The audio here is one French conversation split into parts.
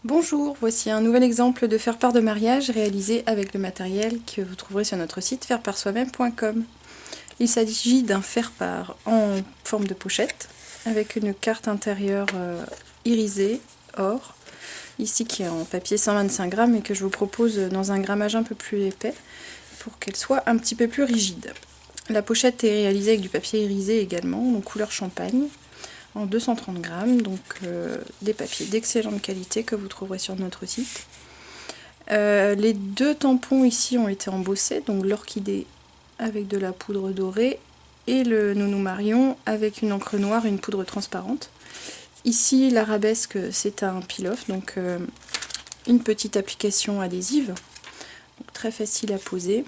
Bonjour, voici un nouvel exemple de faire-part de mariage réalisé avec le matériel que vous trouverez sur notre site faireparsoi-même.com. Il s'agit d'un faire-part en forme de pochette avec une carte intérieure irisée, or, ici qui est en papier 125 grammes et que je vous propose dans un grammage un peu plus épais pour qu'elle soit un petit peu plus rigide. La pochette est réalisée avec du papier irisé également, donc couleur champagne, en 230 grammes, donc des papiers d'excellente qualité que vous trouverez sur notre site. Les deux tampons ici ont été embossés, donc l'orchidée avec de la poudre dorée et le nounou marion avec une encre noire et une poudre transparente. Ici l'arabesque c'est un peel-off, donc une petite application adhésive, donc très facile à poser.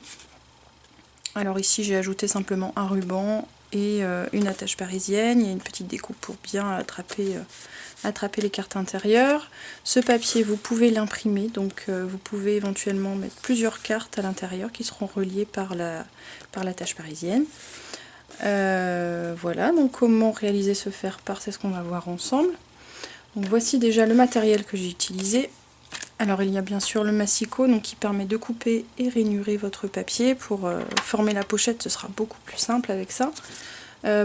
Alors ici j'ai ajouté simplement un ruban et une attache parisienne, il y a une petite découpe pour bien attraper les cartes intérieures. Ce papier vous pouvez l'imprimer, donc vous pouvez éventuellement mettre plusieurs cartes à l'intérieur qui seront reliées par l'attache parisienne. Voilà, donc comment réaliser ce faire-part, c'est ce qu'on va voir ensemble. Donc voici déjà le matériel que j'ai utilisé. Alors il y a bien sûr le massicot donc, qui permet de couper et rainurer votre papier. Pour former la pochette, ce sera beaucoup plus simple avec ça.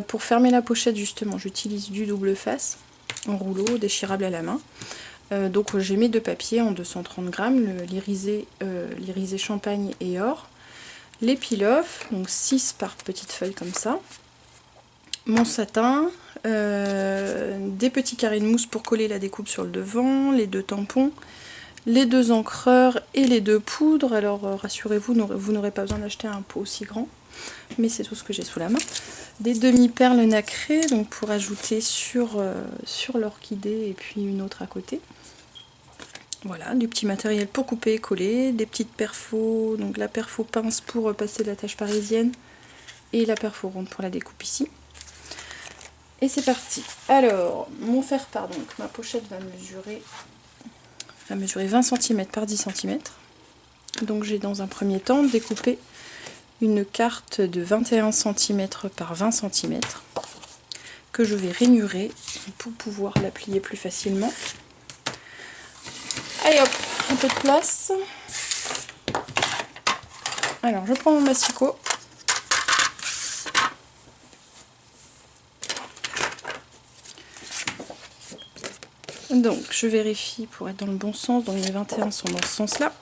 Pour fermer la pochette justement, j'utilise du double face en rouleau, déchirable à la main. Donc j'ai mes deux papiers en 230 grammes, l'irisé champagne et or. Les peel-off, donc 6 par petite feuille comme ça. Mon satin, des petits carrés de mousse pour coller la découpe sur le devant, les deux tampons, les deux encreurs et les deux poudres. Alors rassurez-vous, vous n'aurez pas besoin d'acheter un pot aussi grand, mais c'est tout ce que j'ai sous la main. Des demi-perles nacrées, donc pour ajouter sur l'orchidée et puis une autre à côté. Voilà, du petit matériel pour couper et coller, des petites perfos, donc la perfo pince pour passer l'attache parisienne et la perfo ronde pour la découpe ici. Et c'est parti. Alors, mon faire-part, donc ma pochette va mesurer 20 cm par 10 cm. Donc j'ai dans un premier temps découpé une carte de 21 cm par 20 cm que je vais rainurer pour pouvoir la plier plus facilement. Allez hop, un peu de place. Alors je prends mon massicot. Donc je vérifie pour être dans le bon sens, donc les 21 sont dans ce sens-là.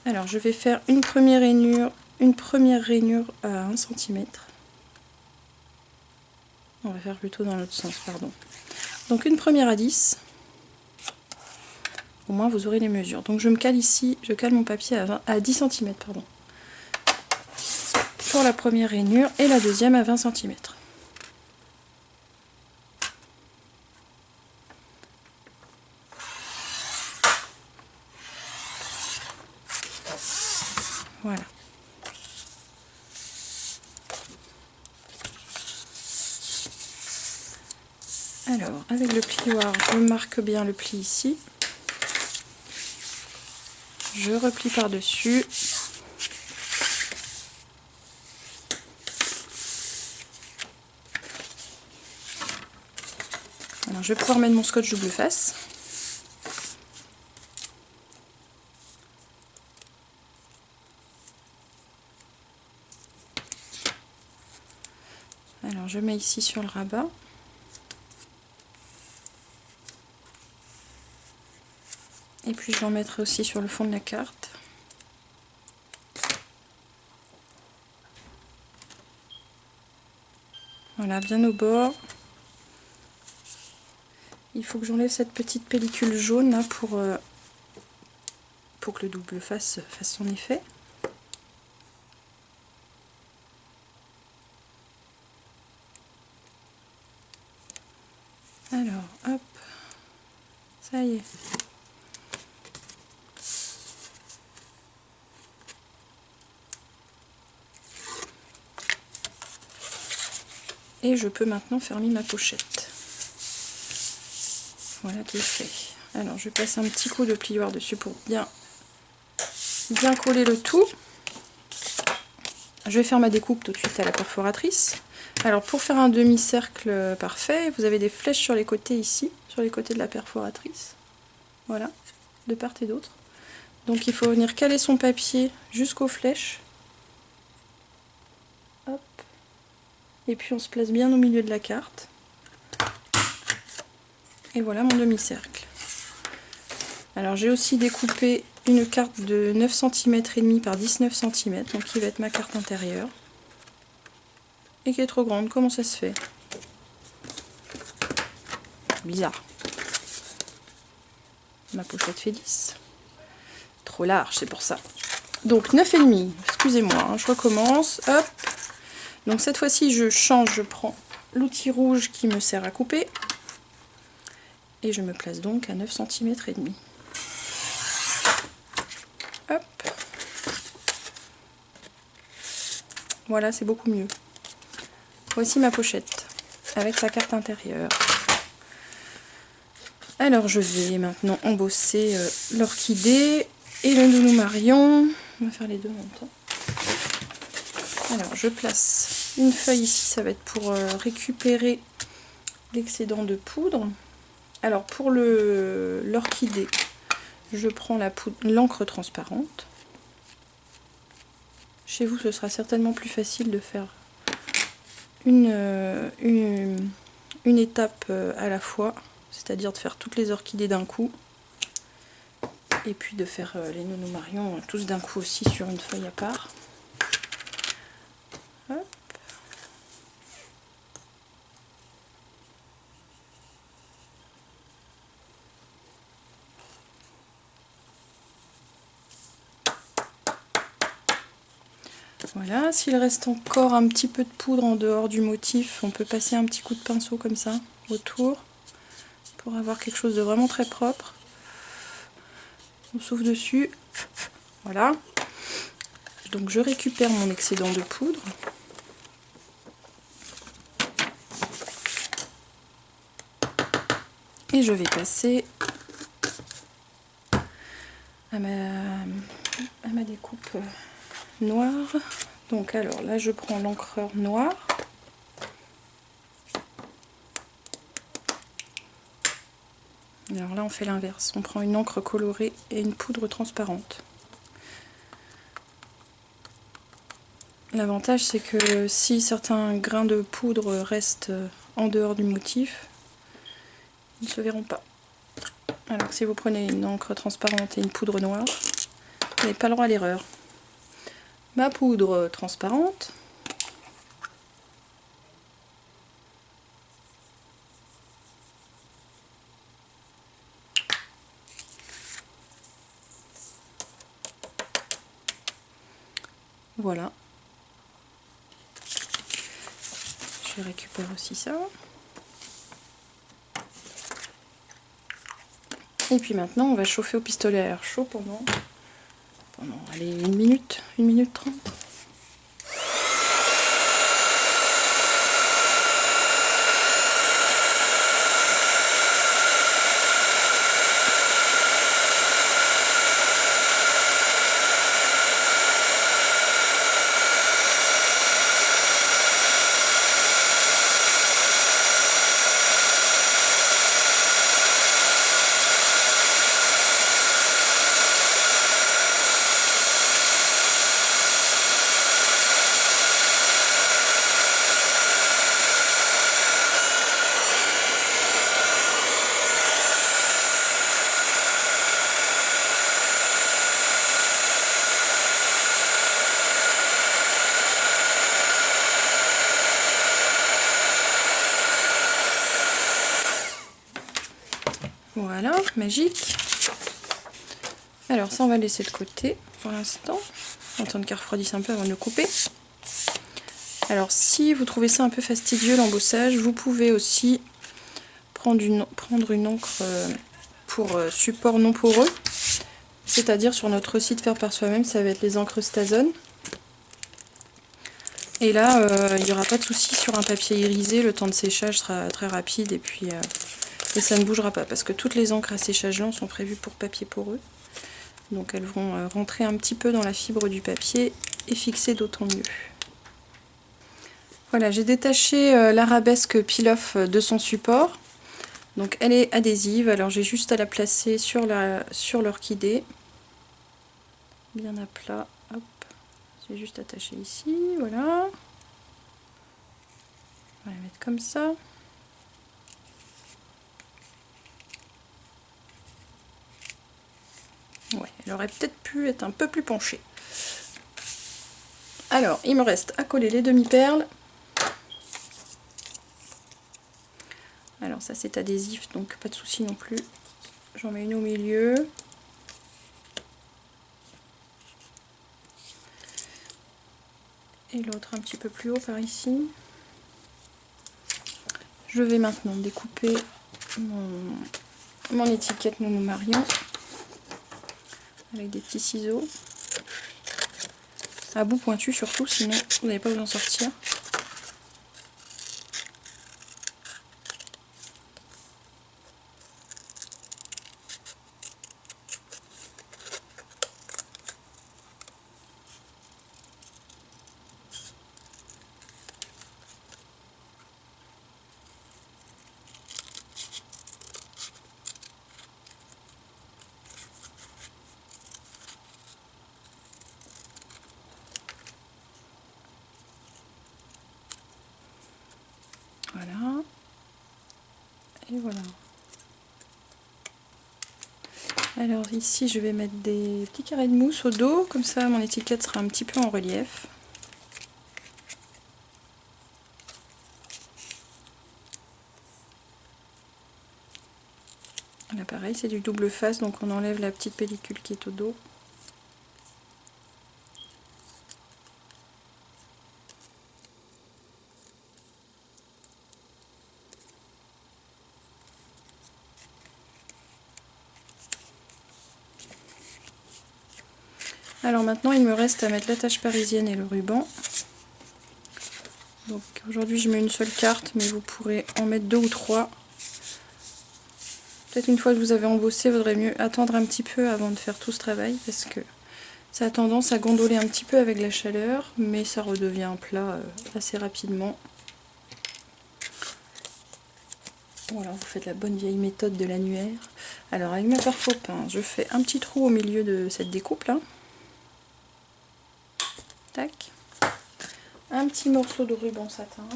Alors je vais faire une première rainure à 1 cm. On va faire plutôt dans l'autre sens, pardon. Donc une première à 10. Au moins vous aurez les mesures. Donc je me cale ici, je cale mon papier à 10 cm pardon, pour la première rainure et la deuxième à 20 cm. Voilà. Alors avec le plioir, je marque bien le pli ici. Je replie par-dessus. Alors je vais pouvoir mettre mon scotch double face. Alors je mets ici sur le rabat. Et puis je vais en mettre aussi sur le fond de la carte. Voilà, bien au bord. Il faut que j'enlève cette petite pellicule jaune là pour que le double face fasse son effet. Alors, hop, ça y est. Et je peux maintenant fermer ma pochette. Voilà qui est fait. Alors je passe un petit coup de plioir dessus pour bien coller le tout. Je vais faire ma découpe tout de suite à la perforatrice. Alors pour faire un demi-cercle parfait, vous avez des flèches sur les côtés ici, sur les côtés de la perforatrice. voilà, de part et d'autre. Donc il faut venir caler son papier jusqu'aux flèches. Hop. Et puis on se place bien au milieu de la carte. Et voilà mon demi-cercle. Alors j'ai aussi découpé une carte de 9 cm et demi par 19 cm, donc qui va être ma carte intérieure. Et qui est trop grande, comment ça se fait? Bizarre. Ma pochette fait 10. Trop large, c'est pour ça. Donc 9,5, excusez-moi, hein, je recommence. Hop. Donc cette fois-ci je change, je prends l'outil rouge qui me sert à couper. Et je me place donc à 9 cm et demi. Hop. Voilà, c'est beaucoup mieux. Voici ma pochette avec sa carte intérieure. Alors je vais maintenant embosser l'orchidée et le nounou Marion. On va faire les deux en même temps. Alors je place une feuille ici, ça va être pour récupérer l'excédent de poudre. Alors pour l'orchidée, je prends l'encre transparente. Chez vous, ce sera certainement plus facile de faire une étape à la fois, c'est-à-dire de faire toutes les orchidées d'un coup. Et puis de faire les nounous Marion tous d'un coup aussi sur une feuille à part. Hop. Voilà, s'il reste encore un petit peu de poudre en dehors du motif, on peut passer un petit coup de pinceau comme ça autour pour avoir quelque chose de vraiment très propre. On souffle dessus, voilà. Donc je récupère mon excédent de poudre. Et je vais passer à ma découpe noire. Donc alors là je prends l'encreur noir. Alors là on fait l'inverse, on prend une encre colorée et une poudre transparente. L'avantage c'est que si certains grains de poudre restent en dehors du motif, ils ne se verront pas. Alors que si vous prenez une encre transparente et une poudre noire, vous n'avez pas le droit à l'erreur. Ma poudre transparente. Voilà. Je récupère aussi ça. Et puis maintenant, on va chauffer au pistolet à air chaud pendant allez, 1 minute 30. Voilà, magique. Alors ça on va laisser de côté pour l'instant. Attendre qu'elle refroidisse un peu avant de le couper. Alors si vous trouvez ça un peu fastidieux l'embossage, vous pouvez aussi prendre une encre pour support non poreux. C'est-à-dire sur notre site Faire par soi-même, ça va être les encres Stazone. Et là, il n'y aura pas de souci sur un papier irisé, le temps de séchage sera très rapide et puis et ça ne bougera pas parce que toutes les encres à séchage lent sont prévues pour papier poreux. Donc elles vont rentrer un petit peu dans la fibre du papier et fixer d'autant mieux. Voilà, j'ai détaché l'arabesque peel-off de son support. Donc elle est adhésive, alors j'ai juste à la placer sur l'orchidée, bien à plat. Hop, j'ai juste attaché ici, voilà. On va la mettre comme ça. Ouais, elle aurait peut-être pu être un peu plus penchée. Alors, il me reste à coller les demi-perles. Alors ça c'est adhésif, donc pas de souci non plus. J'en mets une au milieu. Et l'autre un petit peu plus haut par ici. Je vais maintenant découper mon étiquette Nounou Marion avec des petits ciseaux. À bout pointu surtout, sinon vous n'allez pas vous en sortir. Voilà. Et voilà. Alors ici je vais mettre des petits carrés de mousse au dos, comme ça mon étiquette sera un petit peu en relief. Là pareil, c'est du double face, donc on enlève la petite pellicule qui est au dos. Alors maintenant il me reste à mettre l'attache parisienne et le ruban. Donc aujourd'hui je mets une seule carte, mais vous pourrez en mettre 2 ou 3. Peut-être une fois que vous avez embossé, il vaudrait mieux attendre un petit peu avant de faire tout ce travail, parce que ça a tendance à gondoler un petit peu avec la chaleur, mais ça redevient plat assez rapidement. Voilà, vous faites la bonne vieille méthode de l'annuaire. Alors avec ma pare faux pain, je fais un petit trou au milieu de cette découpe là. Tac. Un petit morceau de ruban satin.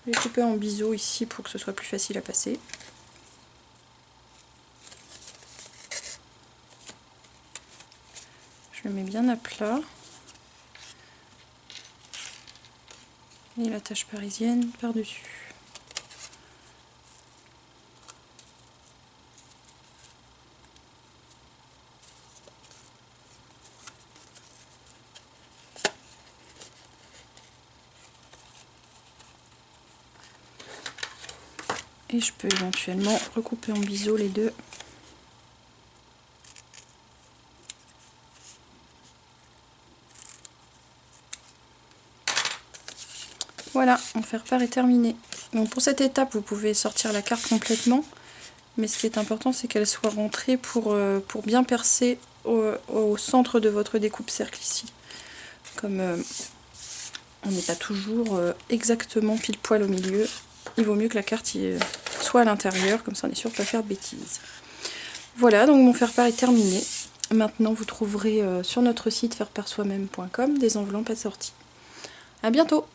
Je vais couper en biseau ici pour que ce soit plus facile à passer. Je le mets bien à plat. Et l'attache parisienne par-dessus. Et je peux éventuellement recouper en biseau les deux. Voilà, mon faire-part est terminé. Donc pour cette étape, vous pouvez sortir la carte complètement. Mais ce qui est important, c'est qu'elle soit rentrée pour bien percer au centre de votre découpe cercle ici. Comme on n'est pas toujours exactement pile poil au milieu, il vaut mieux que la carte soit à l'intérieur, comme ça on est sûr de ne pas faire de bêtises. Voilà, donc mon faire-part est terminé. Maintenant vous trouverez sur notre site faireparsoi-même.com des enveloppes assorties. A bientôt!